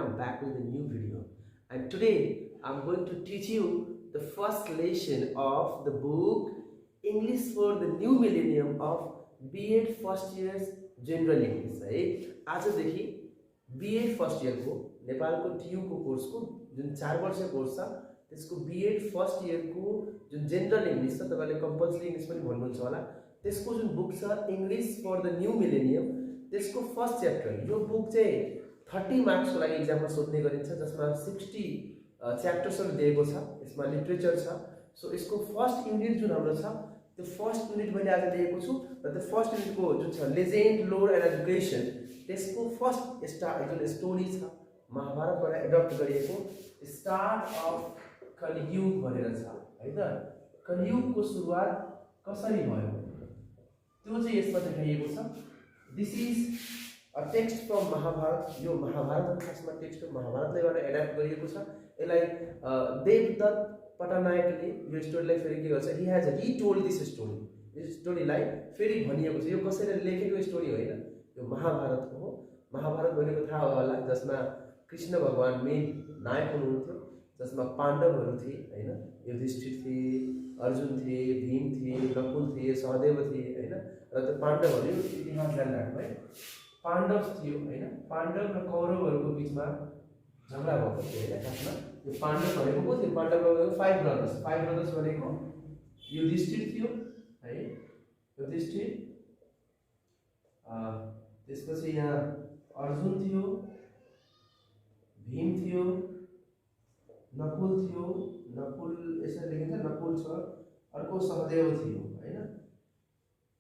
I'm back with a new video, and today I'm going to teach you the first lesson of the book English for the New Millennium of B.Ed First Year's General English है। आजदेखि B.Ed first इयरको नेपालको टियुको कोर्सको जुन 4 वर्ष course छ त्यसको B.Ed first इयरको जुन general English छ, तपाईले कम्पल्सरी इङ्ग्लिश पनि भन्नुहुन्छ होला, त्यसको जुन बुक छ English for the new millennium, त्यसको फर्स्ट च्याप्टर। यो बुक चाहिँ 30 मार्क्सको लागि एक्जाममा सोध्ने गरिन्छ, जसमा 60 च्याप्टर्सहरु दिएको छ, यसमा लिटरेचर छ। सो यसको फर्स्ट युनिट जुन हाम्रो छ त्यो फर्स्ट युनिट मैले आज लिएको छु र त्यो फर्स्ट युनिटको जुन छ लेजेन्ड लोर एन्ड एजुकेसन, त्यसको फर्स्ट जुन स्टोरी छ महाभारतबाट एडप्ट गरिएको स्टार्ट अफ कलियुग भनेर छ है त। कलियुगको सुरुवात कसरी भयो त्यो चाहिँ यसमा देखाइएको छ। This is a text from Mahabharat. यो महाभारतको खासमा टेक्स्ट हो, महाभारतबाट एडप्ट गरिएको छ। यसलाई देवदत्त पटनायकले यो स्टोरीलाई फेरि के गर्छ, he has retold this story. यो स्टोरीलाई फेरि भनिएको छ। यो कसैले लेखेको स्टोरी होइन, यो महाभारतको हो। महाभारत भनेको थाहा होला, जसमा कृष्ण भगवान मेन नायक हुनुहुन्थ्यो, जसमा पाण्डवहरू थिए होइन, युधिष्ठिर थिए, अर्जुन थिए, भीम थिए, नकुल थिए, सहदेव थिए होइन। र त्यो पाण्डवहरू इतिहास जान्नु है, पाण्डव थियो होइन। पाण्डव र कौरवहरूको बिचमा झगडा भएको थियो होइन। खासमा यो पाण्डव भनेको को थियो, पाण्डव भनेको 5 ब्रदर्स। 5 ब्रदर्स भनेको युधिष्ठिर थियो है, युधिष्ठिर, त्यसपछि यहाँ अर्जुन थियो, भीम थियो, नकुल थियो, नकुल यसरी लेखिन्छ नकुल छ, अर्को सहदेव थियो होइन।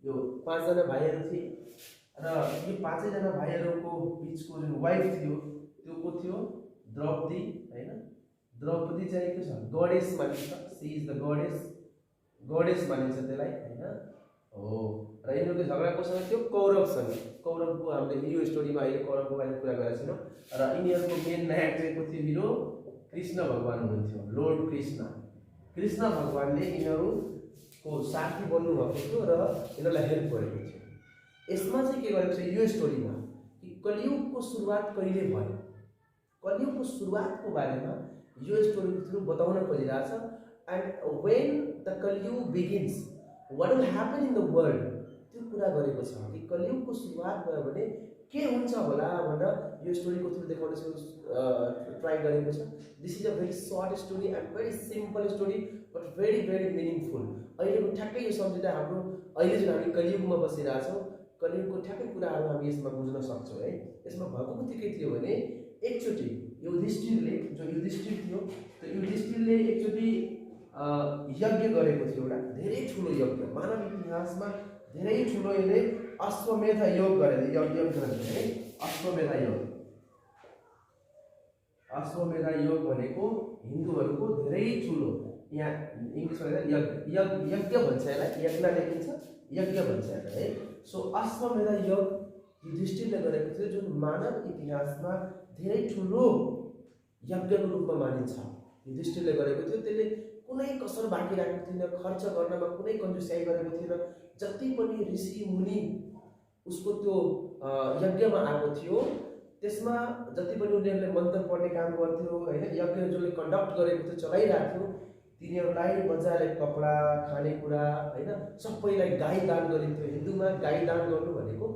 यो 5 जना भाइहरू थिए र यो 5 जना भाइहरूको बिचको जुन वाइफ थियो त्यो को थियो, द्रौपदी होइन। द्रौपदी चाहिँ के छ, गडेस मानिन्छ, सी इज द गडेस मानिन्छ त्यसलाई होइन हो। र यिनीहरूको झगडा कोसँग थियो, कौरवसँग। कौरवको हामीले यो स्टोरीमा अहिले कौरवको बारेमा कुरा गरेका छैनौँ। र यिनीहरूको मेन नायक चाहिँ को थियो, हिरो कृष्ण भगवान हुनुहुन्थ्यो, लोर्ड कृष्ण। कृष्ण भगवानले यिनीहरूको साथी बन्नु भएको थियो र यिनीहरूलाई हेल्प गरेको थियो। यसमा चाहिँ के गरेको छ यो स्टोरीमा कि कलियुगको सुरुवात कहिले भयो, कलियुगको सुरुवातको बारेमा यो स्टोरीको थ्रु बताउन खोजिरहेछ। And when the Kaliyug begins what will happen in the world, त्यो कुरा गरेको छ कि कलियुगको सुरुवात भयो भने के हुन्छ होला भनेर यो स्टोरीको थ्रु देखाउन ट्राई गरेको छ। This is a very short story and very simple story but very very meaningful. अहिलेको ठ्याक्कै यो सम्झिँदा हाम्रो अहिले जुन हामी कलियुगमा बसिरहेछौँ, कलियुगको ठ्याक्कै कुराहरू हामी यसमा बुझ्न सक्छौँ है। यसमा भएको के थियो भने एकचोटि युधिष्ठिरले, जो युधिष्ठिर थियो त्यो युधिष्ठिरले एकचोटि यज्ञ गरेको थियो, एउटा धेरै ठुलो यज्ञ, मानव इतिहासमा धेरै ठुलो यसले अश्वमेध योग गरेर यज्ञ गर्ने है। अश्वमेध योग, अश्वमेध योग भनेको हिन्दूहरूको धेरै ठुलो, यहाँ इङ्ग्लिसमा यज्ञ भन्छ यसलाई, यज्ञ लेखिन्छ, यज्ञ भन्छ यसलाई है। सो अश्वमेध योग युधिष्ठिरले गरेको थियो, जुन मानव इतिहासमा धेरै ठुलो यज्ञको रूपमा मानिन्छ। युधिष्ठिरले गरेको थियो, त्यसले कुनै कसर बाँकी राखेको थिएन, खर्च गर्नमा कुनै कन्जुस्याइ गरेको थिएन। जति पनि ऋषि मुनि उसको त्यो यज्ञमा आएको थियो त्यसमा जति पनि उनीहरूले मन्त्र पढ्ने काम गर्थ्यो होइन, यज्ञ जसले कन्डक्ट गरेको थियो, चलाइरहेको थियो, तिनीहरूलाई मजाले कपडा, खानेकुरा होइन सबैलाई गाई दान गरिन्थ्यो। हिन्दूमा गाई दान गर्नु भनेको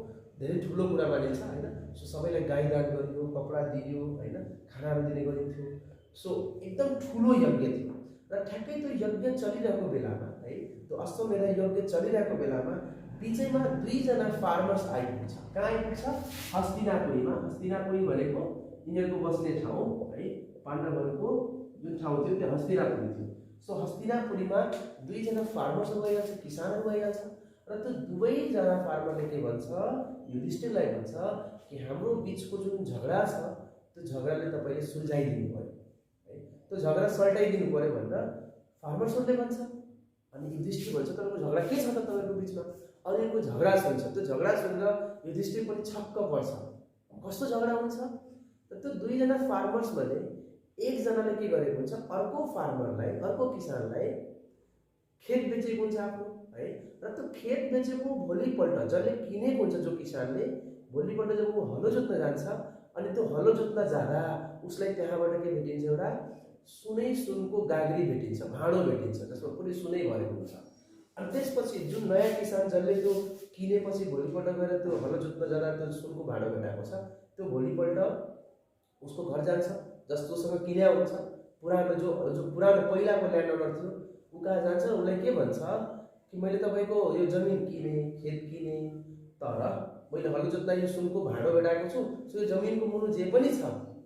धेरै ठुलो कुरा मानिन्छ होइन। सो सबैलाई गाई दान गरियो, कपडा दियो होइन, खानाहरू दिने गरिन्थ्यो। सो एकदम ठुलो यज्ञ थियो र ठ्याक्कै त्यो यज्ञ चलिरहेको बेलामा है, त्यो अश्वमेध यज्ञ चलिरहेको बेलामा बिचैमा 2 जना फार्मर्स आइपुग्छ। कहाँ आइपुग्छ, हस्तिनापुरीमा। हस्तिनापुरी भनेको यिनीहरूको बस्ने ठाउँ है, पाण्डवहरूको जुन ठाउँ थियो त्यो हस्तिनापुरी थियो। सो हस्तिनापुरीमा 2 जना फार्मर्सहरू आइहाल्छ, किसानहरू आइहाल्छ र त्यो 2 जना फार्मरले के भन्छ, युधिष्ठिरलाई भन्छ कि हाम्रो बिचको जुन झगडा छ त्यो झगडाले तपाईँले सुल्झाइदिनु पर्यो है, त्यो झगडा सल्टाइदिनु पर्यो भनेर फार्मर्सहरूले भन्छ। अनि युधिष्ठिर भन्छ तपाईँको झगडा के छ त तपाईँको बिचमा। अनि उनको झगडा सुन्छ, त्यो झगडा सुनेर युधिष्ठिर पनि छक्क पर्छ, कस्तो झगडा हुन्छ त। त्यो 2 जना फार्मर्समध्ये एकजनाले के गरेको हुन्छ, अर्को फार्मरलाई, अर्को किसानलाई खेत बेचेको हुन्छ आफ्नो है। र त्यो खेत बेचेको भोलिपल्ट जसले किनेको हुन्छ, जो किसानले, भोलिपल्ट जब ऊ हलो जोत्न जान्छ अनि त्यो हलो जोत्न जाँदा उसलाई त्यहाँबाट के भेटिन्छ, एउटा सुनको गाग्री भेटिन्छ, भाँडो भेटिन्छ जसमा पुरै सुनै भरेको हुन्छ। अनि त्यसपछि जुन नयाँ किसान जसले त्यो किनेपछि भोलिपल्ट गएर त्यो हलो जोत्न जाँदा त्यो सुनको भाँडो भेटाएको छ, त्यो भोलिपल्ट उसको घर जान्छ, जससँग किन्या हुन्छ, पुरानो जो जो पुरानो पहिलाको ल्यान्ड ओनर थियो ऊ कहाँ जान्छ, उसलाई के भन्छ कि मैले तपाईँको यो जमिन किने, खेत किने, तर मैले हलो जोत्दा यो सुनको भाँडो भेटाएको छु, सो यो जमिनको मुनु जे पनि छ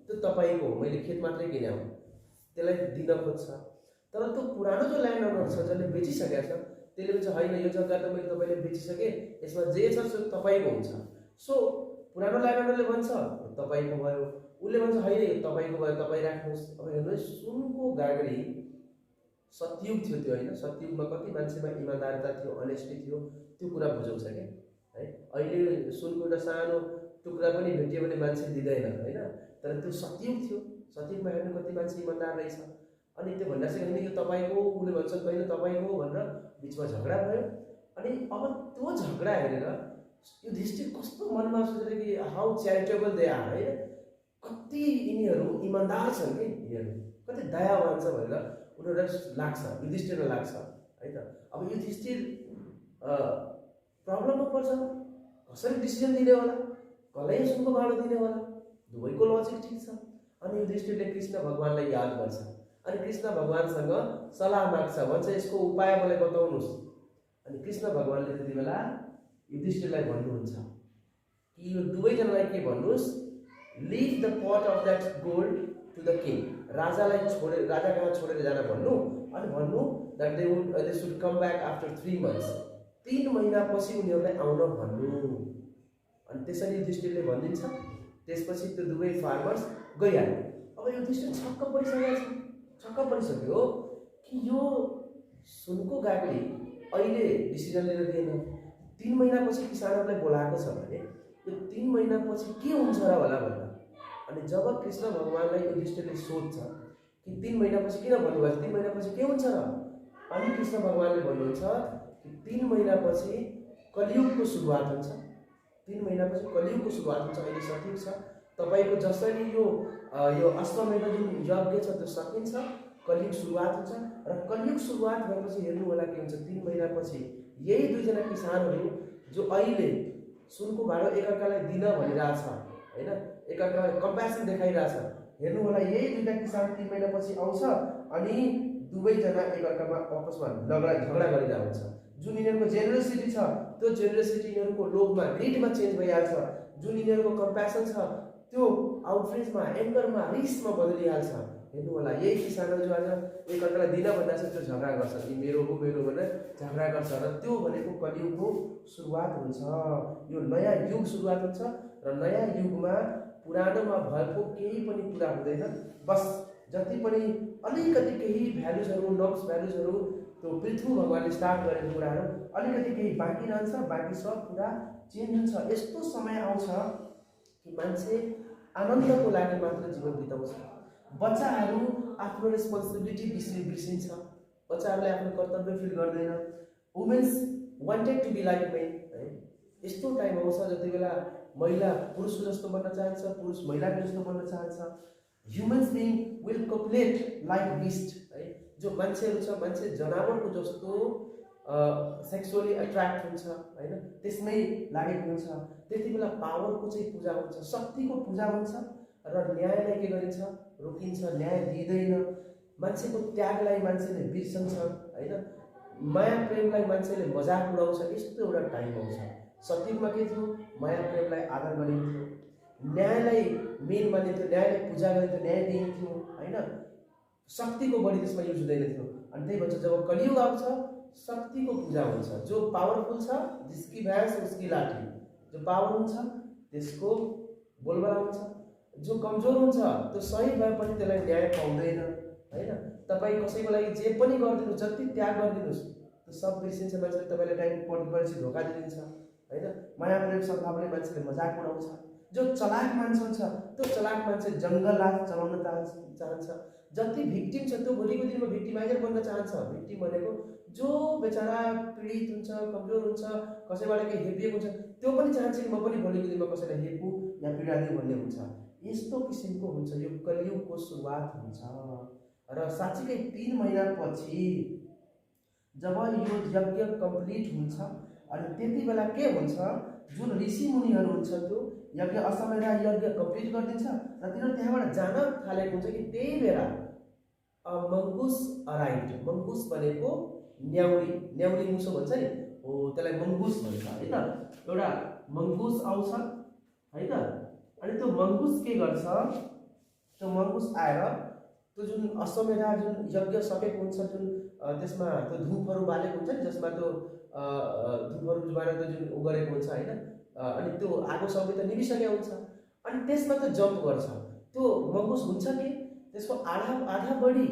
त्यो तपाईँको हो, मैले खेत मात्रै किने हो, त्यसलाई दिन खोज्छ। तर त्यो पुरानो जो ल्यान्ड ओनर छ जसले बेचिसकेको छ त्यसले भन्छ होइन, यो जग्गा त मैले तपाईँले बेचिसकेँ, यसमा जे छ सो तपाईँको हुन्छ। सो पुरानो ल्यान्ड ओनरले भन्छ तपाईँको भयो, उसले भन्छ होइन यो तपाईँको भयो, तपाईँ राख्नुहोस्। अब हेर्नुहोस्, सुनको गाग्री सतयुग थियो त्यो, होइन? सतयुगमा कति मान्छेमा इमान्दारिता थियो, अनेस्टी थियो, त्यो कुरा बुझाउँछ क्या है। अहिले सुनको एउटा सानो टुक्रा पनि भेटियो भने मान्छे दिँदैन, होइन? तर त्यो सतयुग थियो, सतयुगमा हेर्नु कति मान्छे इमान्दार रहेछ। अनि त्यो भन्दा चाहिँ होइन यो तपाईँको, उसले भन्छ होइन तपाईँको भनेर बिचमा झगडा भयो। अनि अब त्यो झगडा हेरेर युधिष्ठिर कस्तो मनमा सोचेर कि हाउ च्यारिटेबल दे आर, होइन? कति यिनीहरू इमान्दार छन् कि यिनीहरू, कति दयावान छ भनेर उनीहरूलाई लाग्छ, युधिष्ठिरलाई लाग्छ है त। अब युधिष्ठिर प्रब्लममा पर्छ, कसरी डिसिजन दिने होला, कसलाई सुनको भाँडो दिने होला, दुवैको लजिक ठिक छ। अनि युधिष्ठिरले कृष्ण भगवानलाई याद गर्छ अनि कृष्ण भगवानसँग सल्लाह माग्छ, भन्छ यसको उपाय मलाई बताउनुहोस्। अनि कृष्ण भगवानले त्यति बेला युधिष्ठिरलाई भन्नुहुन्छ कि यो दुवैजनालाई के भन्नुहोस्, leave the pot of that gold to the king, राजालाई छोडेर, राजा कहाँ छोडेर जान भन्नु, अनि भन्नु that they should come back after 3 months, 3 महिनापछि उनीहरूलाई आउन भन्नु। अनि त्यसरी युधिष्ठिरले भनिदिन्छ। त्यसपछि त्यो दुवै फार्मर्स गइहाल्यो। अब युधिष्ठिर छक्क परिसक्यो कि यो सुनको गाग्री अहिले डिसिजन लिएर दिएन, 3 महिनापछि किसानहरूलाई बोलाएको छ भने यो 3 महिनापछि के हुन्छ र होला भनेर। अनि जब कृष्ण भगवानलाई युधिष्ठिरले सोध्छ कि 3 महिनापछि किन भन्नुभएको, 3 महिनापछि के हुन्छ र, अनि कृष्ण भगवानले भन्नुहुन्छ कि 3 महिनापछि कलियुगको सुरुवात हुन्छ, 3 महिनापछि कलियुगको सुरुवात हुन्छ। अहिले सठिक छ तपाईँको, जसरी यो अश्वमेध जुन यज्ञ छ त्यो सकिन्छ, कलियुग सुरुवात हुन्छ। र कलियुग सुरुवात भएपछि हेर्नु होला के हुन्छ, 3 महिनापछि यही दुईजना किसानहरू जो अहिले सुनको भाँडो एकअर्कालाई दिन भनिरहेछ, होइन, एकअर्कालाई कम्प्यासन देखाइरहेछ, हेर्नु होला यही दुईटा किसान 3 महिनापछि आउँछ अनि दुवैजना एकअर्कामा आपसमा झगडा गरिरहेको हुन्छ। जुन यिनीहरूको जेनरसिटी छ त्यो जेनरसिटी यिनीहरूको लोभमा, ग्रिडमा चेन्ज भइहाल्छ। जुन यिनीहरूको कम्प्यासन छ त्यो आउटरेजमा, एङ्गरमा, रिसमा बदलिहाल्छ। हेर्नु होला यही किसानहरू जो आज एकअर्कालाई दिन भन्दा चाहिँ त्यो झगडा गर्छ, कि मेरो हो मेरो भनेर झगडा गर्छ, र त्यो भनेको कलियुगको सुरुवात हुन्छ। यो नयाँ युग सुरुवात हुन्छ र नयाँ युगमा पुरानोमा भएको केही पनि कुरा हुँदैन। बस जति पनि अलिकति केही भ्यालुजहरू, नक्स भ्यालुजहरू, त्यो पृथ्वी भगवानले स्टार्ट गरेको कुराहरू अलिकति केही बाँकी रहन्छ, बाँकी सब कुरा चेन्ज हुन्छ। यस्तो समय आउँछ कि मान्छे आनन्दको लागि मात्र जीवन बिताउँछ। बच्चाहरू आफ्नो रेस्पोन्सिबिलिटी बिर्सिन्छ, बच्चाहरूले आफ्नो कर्तव्य फिल गर्दैन। Women's wanted to be like men, है। यस्तो टाइम आउँछ जति बेला महिला पुरुषको जस्तो बन्न चाहन्छ, पुरुष महिलाको जस्तो बन्न चाहन्छ। Humans being will copulate like beast, है। जो मान्छेहरू छ, मान्छे जनावरको जस्तो सेक्सुअली एट्र्याक्ट हुन्छ, होइन, त्यसमै लागेको हुन्छ। त्यति बेला पावरको चाहिँ पूजा हुन्छ, शक्तिको पूजा हुन्छ, र न्यायलाई के गरिन्छ, रोकिन्छ, न्याय दिँदैन। मान्छेको त्यागलाई मान्छेले बिर्सन्छ, होइन, माया प्रेमलाई मान्छेले मजाक उडाउँछ। यस्तो एउटा टाइम आउँछ। सतयुगमा के थियो, माया प्रेमलाई आदर गरिन्थ्यो, न्यायलाई मेन मानिन्थ्यो, न्यायलाई पूजा गरिन्थ्यो, न्याय दिइन्थ्यो, होइन, शक्तिको बढी त्यसमा युज हुँदैन थियो। अनि त्यही भन्छ जब कलियुग आउँछ शक्तिको पूजा हुन्छ। जो पावरफुल छ जिसकी भैंस उसकी लाठी, जो पावर हुन्छ त्यसको बोलबाला हुन्छ, जो कमजोर हुन्छ त्यो सही भए पनि त्यसलाई न्याय पाउँदैन, होइन। तपाईँ कसैको लागि जे पनि गरिदिनुहोस्, जति त्याग गरिदिनुहोस् त्यो सब बिर्सिन्छ मान्छेले। तपाईँलाई टाइम परेपछि धोका दिन्छ, होइन। माया प्रेम सद्भावले मान्छेले मजाक उडाउँछ। जो चलाक मान्छे छ त्यो चलाक मान्छे जङ्गल राज चलाउन चाहन्छ। जति भिक्टिम छ त्यो भोलिको दिनमा भिक्टिमाइजर बन्न चाहन्छ। भिक्टिम भनेको जो बेचारा पीडित हुन्छ, कमजोर हुन्छ, कसैबाट केही हेपिएको हुन्छ, त्यो पनि चाहन्छ कि म पनि भोलिको दिनमा कसैलाई हेपु या पीडा दिउँ भन्ने हुन्छ। यस्तो किसिमको हुन्छ, यो कलियुगको सुरुवात हुन्छ। र साँच्चीकै 3 महिनापछि जब यो यज्ञ कम्प्लिट हुन्छ अनि त्यति बेला के हुन्छ, जुन ऋषि मुनिहरू हुन्छ त्यो यज्ञ अश्वमेध यज्ञ कम्प्लिट गरिदिन्छ र तिनीहरू त्यहाँबाट जान थालेको हुन्छ कि त्यही बेला मङ्गुस अराइभ। मङ्गुस भनेको न्याउरी, न्याउरी मुसो भन्छ नि, हो त्यसलाई मङ्गुस भन्छ है त। एउटा मङ्गुस आउँछ है त, अनि त्यो मङ्गुस के गर्छ, त्यो मङ्गुस आएर त्यो जुन अश्वमेध जुन यज्ञ सकेको हुन्छ, जुन त्यसमा त्यो धुपहरू बालेको हुन्छ नि, जसमा त्यो धुपहरू बालेर त्यो जुन उ गरेको हुन्छ होइन, अनि त्यो आगो सबै त निभिसकेको हुन्छ, अनि त्यसमा त्यो जम्प गर्छ। त्यो मङ्गुस हुन्छ कि त्यसको आधा बढी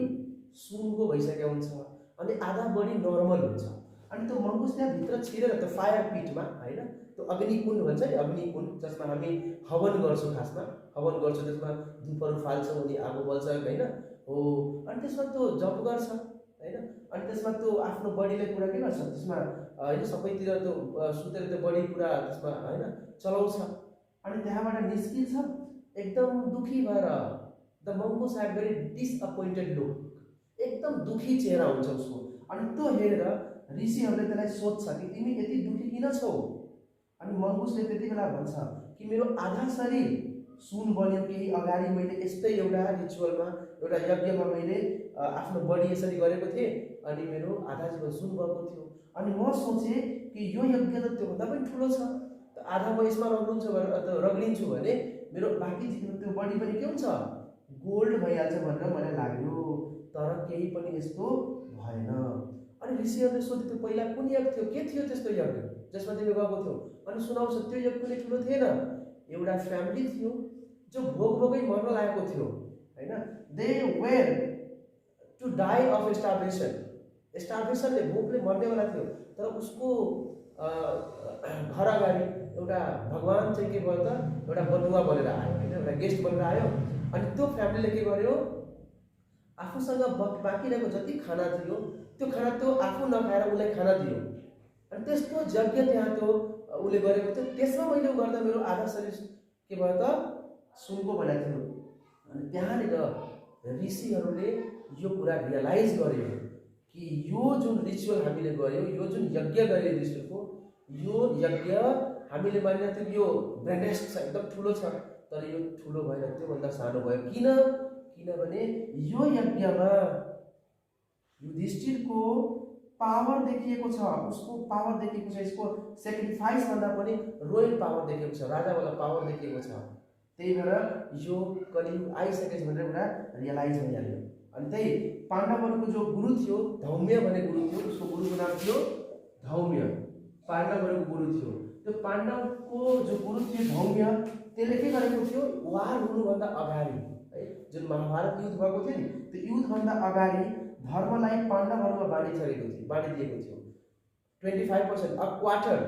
सुनको भइसकेको हुन्छ अनि आधा बढी नर्मल हुन्छ। अनि त्यो मङ्गुस त्यहाँभित्र छिरेर त्यो फायर पिटमा होइन, त्यो अग्निकुण्ड भन्छ नि, अग्निकुण्ड जसमा हामी हवन गर्छौँ, खासमा हवन गर्छौँ, त्यसमा धुपहरू फाल्छौँ अनि आगो बल्छ होइन, हो। अनि त्यसमा त्यो जप गर्छ होइन, अनि त्यसमा त्यो आफ्नो बडीले पुरा के गर्छ, त्यसमा होइन सबैतिर त्यो सुतेर त्यो बडी पुरा त्यसमा होइन चलाउँछ। अनि त्यहाँबाट निस्किन्छ एकदम दुखी भएर। The मङ्गुस had very disappointed look, एकदम दुखी चेहरा हुन्छ उसको। अनि त्यो हेरेर ऋषिहरूले त्यसलाई सोध्छ कि तिमी यति दुखी किन छौ। अनि मङ्गुसले त्यति बेला भन्छ कि मेरो आधा शरीर सुन बन्यो, केही अगाडि मैले यस्तै एउटा रिचुअलमा एउटा यज्ञमा मैले आफ्नो बडी यसरी गरेको थिएँ अनि मेरो आधा जीवन सुन भएको थियो। अनि म सोचेँ कि यो यज्ञ त त्योभन्दा पनि ठुलो छ, त आधा म यसमा रग्लिन्छु भने मेरो बाँकी त्यो बडी पनि के हुन्छ, गोल्ड भइहाल्छ भनेर मलाई लाग्यो। तर केही पनि यस्तो भएन। अनि ऋषिहरूले सोध्यो त्यो पहिला कुन यज्ञ थियो, के थियो त्यस्तो यज्ञ जसमा तिमी गएको थियो। अनि सुनाउँछ त्यो यज्ञ कुनै ठुलो थिएन, एउटा फ्यामिली थियो जो भोकै मर्न लागेको थियो होइन। They were to die of स्टार्भेसनले भोकले मर्नेवाला थियो। तर उसको घर अगाडि एउटा भगवान चाहिँ के भयो त, एउटा बटुवा बनेर आयो होइन, एउटा गेस्ट बनेर आयो। अनि त्यो फ्यामिलीले के गर्यो, आफूसँग बाँकी रहेको जति खाना थियो त्यो खाना त्यो आफू नखाएर उसलाई खाना दियो। अनि त्यस्तो यज्ञ त्यहाँ त्यो उसले गरेको थियो। त्यसमा मैले गर्दा मेरो आधा शरीर के भयो त, सुनको बनाएको थियो। अनि त्यहाँनिर ऋषिहरूले यो कुरा रियलाइज गर्यो कि यो जुन रिचुअल हामीले गर्यो, यो जुन यज्ञ गर्यो ऋषिको, यो यज्ञ हामीले मानिरहेको थियो यो ग्रान्डेस्ट छ, एकदम ठुलो छ, तर यो ठुलो भएर त्योभन्दा सानो भयो। किनभने यो यज्ञमा युधिष्ठिरको पावर देखिएको छ, उसको पावर देखिएको छ, यसको सेक्रिफाइस भन्दा पनि रोयल पावर देखिएको छ, राजावाला पावर देखिएको छ। त्यही भएर यो कलियुग आइसकेछ भनेर कुरा रियलाइज भइहाल्यो। अनि त्यही पाण्डवहरूको जो गुरु थियो, धौम्य भन्ने गुरु थियो, उसको गुरुको नाम थियो धौम्य, पाण्डवहरूको गुरु थियो। त्यो पाण्डवको जो गुरु थियो धौम्य, त्यसले के गरेको थियो, वार हुनुभन्दा अगाडि है, जुन महाभारत युद्ध भएको थियो नि, त्यो युद्धभन्दा अगाडि धर्मलाई पाण्डवहरूमा बाँडिदिएको थियो। 25% अ क्वार्टर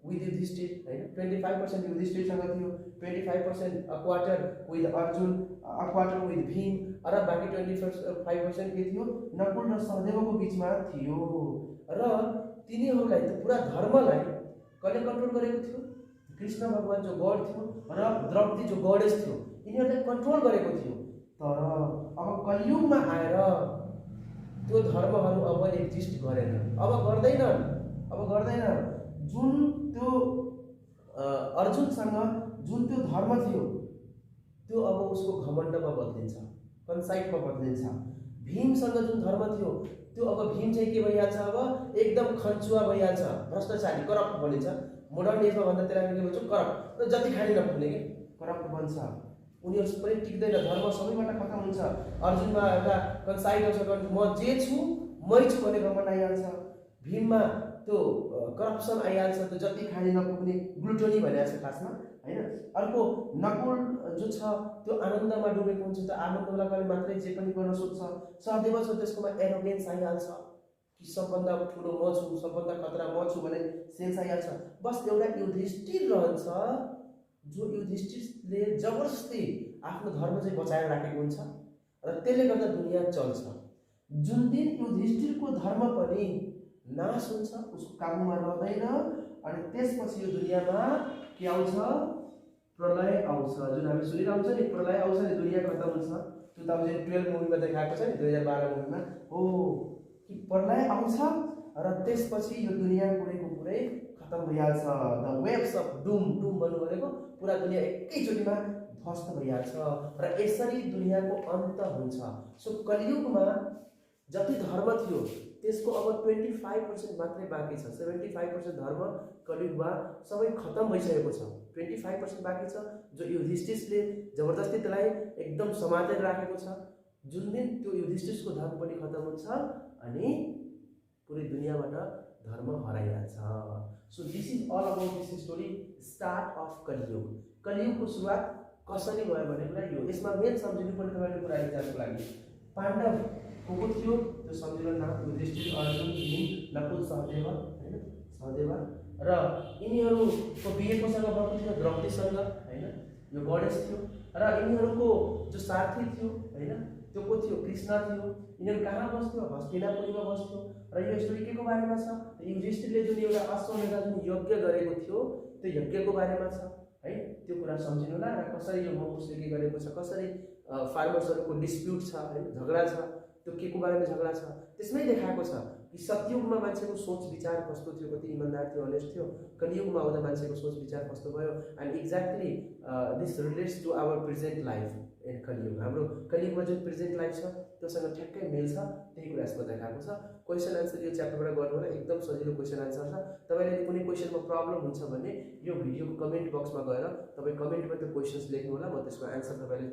विथ युधिष्ठिर होइन, 25% युधिष्ठिरसँग थियो, 25% a quarter with Arjun, a quarter with Bhim, र बाँकी 25% के थियो, नकुल र सहदेवको बिचमा थियो। र तिनीहरूलाई त पुरा धर्मलाई कसले कन्ट्रोल गरेको थियो, कृष्ण भगवान जो गड थियो र द्रौपदी जो गडेस थियो, यिनीहरूले कन्ट्रोल गरेको थियो। तर अब कलियुगमा आएर त्यो धर्महरू अब एक्जिस्ट गरेन, अब गर्दैन। जुन त्यो अर्जुनसँग जुन त्यो धर्म थियो त्यो अब उसको घमण्डमा बदलिन्छ, कन्साइटमा बदलिन्छ। भीमसँग जुन धर्म थियो त्यो अब भीम चाहिँ के भइहाल्छ, अब एकदम खन्चुवा भइहाल्छ, भ्रष्टाचारी, करप्ट बनिन्छ। मोडर्न एजमा भन्दा त्यसलाई के भन्छ, करप्ट, र जति खाने नपुग्ने कि करप्ट बन्छ। उनीहरू पनि टिक्दैन, धर्म सबैबाट खतम हुन्छ। अर्जुनमा एउटा कन्साइट आउँछ, म जे छु मै छु भन्ने घमण्ड आइहाल्छ। भीममा त्यो करप्सन आइहाल्छ, त्यो जति खाने नपुग्ने ग्लुटोनी भनेको छ खासमा होइन। अर्को नकुल जो छ त्यो आनन्दमा डुबेको हुन्छ, त्यो आनन्दको लागि मात्रै जे पनि गर्न सोध्छ। सहदेव छ, त्यसकोमा एरोगेन्स आइहाल्छ कि सबभन्दा ठुलो म छु, सबभन्दा खतरा म छु भन्ने सेन्स आइहाल्छ। बस एउटा युधिष्ठिर रहन्छ, जो युधिष्ठिरले जबरजस्ती आफ्नो धर्म चाहिँ बचाएर राखेको हुन्छ र त्यसले गर्दा दुनियाँ चल्छ। जुन दिन युधिष्ठिरको धर्म पनि नाश हुन्छ, उसको काबुमा रहँदैन, अनि त्यसपछि यो दुनियाँमा के आउँछ, प्रलय आउँछ, जुन हामी सुनिरहन्छ नि प्रलय आउँछ नि दुनियाँ खत्तम हुन्छ। 2012 मुभीमा देखाएको छ नि, 2012 मुभीमा हो कि प्रलय आउँछ र त्यसपछि यो दुनियाँ पुरैको पुरै खत्तम भइहाल्छ। द वेव्स अफ डुम, डुम भन्नु भनेको पुरा दुनियाँ एकैचोटिमा ध्वस्त भइहाल्छ र यसरी दुनियाँको अन्त हुन्छ। सो कलियुगमा जति धर्म थियो त्यसको अब 25% मात्रै बाँकी छ। 75% धर्म कलियुगमा सबै खत्तम भइसकेको छ। 25% बाँकी छ जो युधिष्ठिरले जबरजस्ती त्यसलाई एकदम समातेर राखेको छ। जुन दिन त्यो युधिष्ठिरको धर्म पनि खत्तम हुन्छ अनि पुरै दुनियाँबाट धर्म हराइहाल्छ। So this is all about this story, start of Kaliyug. कलियुगको सुरुवात कसरी भयो भन्ने कुरा यो। यसमा मेन सम्झिनु पर्ने तपाईँले कुरा इक्जामको लागि पाण्डव को थियो त्यो सम्झिनु नाम युधिष्ठिर, अर्जुन, भीम, नकुल, सहदेव हैन, सहदेव र यिनीहरूको बिहे कोसँग भएको थियो द्रौपदीसँग हैन, यो गणेश थियो र यिनीहरूको जो साथी थियो हैन त्यो को थियो कृष्ण थियो। यिनीहरू कहाँ बस्थ्यो हस्तिनापुरीमा बस्थ्यो र यो स्टोरी के को बारेमा छ युधिष्ठिरले जुन एउटा अश्वमेध जुन यज्ञ गरेको थियो त्यो यज्ञको बारेमा छ है। त्यो कुरा सम्झिनु होला र कसरी यो मङ्गुसले के गरेको छ, कसरी फार्मर्सहरूको डिस्प्युट छ हैन, झगडा छ, त्यो के को बारेमा झगडा छ त्यसमै देखाएको छ कि सत्ययुगमा मान्छेको सोच विचार कस्तो थियो, कति इमानदार थियो, अनेस्ट थियो। कलियुगमा आउँदा मान्छेको सोच विचार कस्तो भयो। And exactly this relates to our present life in Kaliyug. हाम्रो कलियुगमा जुन प्रेजेन्ट लाइफ छ त्योसँग ठ्याक्कै मिल्छ, त्यही कुरा यसमा देखाएको छ। क्वेसन आन्सर यो च्याप्टरबाट गर्नु होला, एकदम सजिलो क्वेसन आन्सर छ। तपाईँले कुनै क्वेसनमा प्रब्लम हुन्छ भने यो भिडियोको कमेन्ट बक्समा गएर तपाईँ कमेन्टमा त्यो क्वेसन्स लेख्नु होला, म त्यसको आन्सर तपाईँले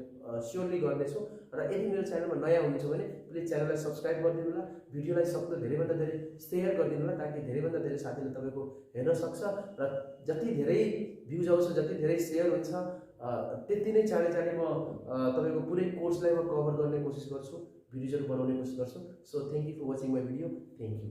स्योरली गर्नेछु। र यदि मेरो च्यानलमा नयाँ हुनुहुन्छ भने प्लिज च्यानललाई सब्सक्राइब गरिदिनु होला, भिडियोलाई सक्दो धेरैभन्दा धेरै सेयर गरिदिनु होला ताकि धेरैभन्दा धेरै साथीले तपाईँको हेर्न सक्छ र जति धेरै भ्युज आउँछ, जति धेरै सेयर हुन्छ त्यति नै चाँडै चाँडै म तपाईँको पुरै कोर्सलाई म कभर गर्ने कोसिस गर्छु, भिडियोजहरू बनाउने कोसिस गर्छु। So thank you for watching my video, thank you.